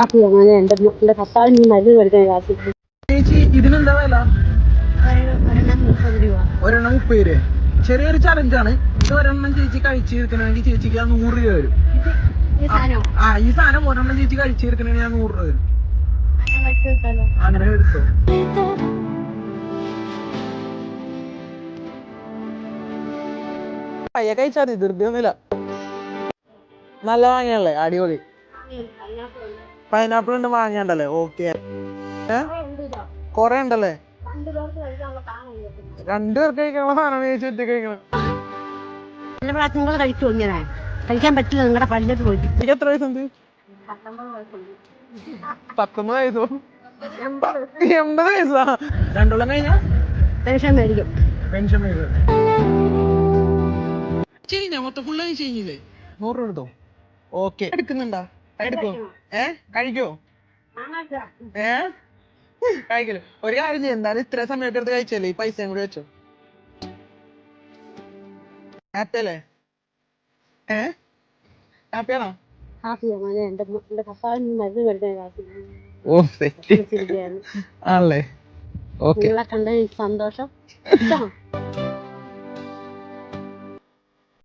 എന്റെ ഭർത്താവ് നീ മരുന്ന് മേടിക്കാൻ കാശ് ചേച്ചി ഇതിനെന്താ വില? ഒരെണ്ണം 30 രൂപ. ചെറിയൊരു ചലഞ്ചാണ് ഇത്. ഒരെണ്ണം ചേച്ചി കഴിച്ചിരിക്കണമെങ്കിൽ ചേച്ചിക്ക് 100 രൂപ വരും. ഈ സാധനം ഒരെണ്ണം ചേച്ചി കഴിച്ചിരിക്കണമെങ്കിൽ 100 രൂപ വരും. അങ്ങനെ എടുത്തോ. പയ്യ കഴിച്ചാൽ മതി, ധൃതിയൊന്നുമില്ല. നല്ല വാങ്ങിയല്ലേ? അടിപൊളി. പൈനാപ്പിൾ ഉണ്ട്, വാങ്ങിയണ്ടല്ലേ? ഓക്കെ. കൊറേ ഉണ്ടല്ലേ? 2 പേർക്ക് കഴിക്കാനുള്ള സാധനം ചേച്ചി ഒറ്റ കഴിക്കണം. നിങ്ങൾ കഴിച്ചു ഇങ്ങനെ കഴിക്കാൻ പറ്റില്ല. നിങ്ങളുടെ പല്ലത് പോയി. എനിക്ക് എത്ര വയസ്സുണ്ട്? 19 വയസ്സോ? 80 വയസ്സാ? രണ്ടോളം കഴിഞ്ഞാ പെൻഷൻ മേടിക്കും. പെൻഷൻ മേടിക്കും. ശരി, മൊത്തം ഫുള്ള് കഴിച്ച് കഴിഞ്ഞില്ലേ? 100 രൂപ എടുത്തോ. ഓക്കെ. എടുക്കുന്നുണ്ടാ? എടുക്കോ? കഴിക്കോ? കഴിക്കല്. ഒരു കാര്യം ചെയ്യും, എന്തായാലും ഇത്ര സമയത്ത് എടുത്ത് കഴിച്ചല്ലേ, ഈ പൈസയും കൂടി വെച്ചോ. ഹാപ്പി അല്ലേ? ഹാപ്പിയാണോ? എന്റെ ഭർത്താവ് നീ മരുന്ന് മേടിക്കാൻ കാശ് ആണല്ലേ? ഓക്കെ. നിങ്ങളെ കണ്ട സന്തോഷം.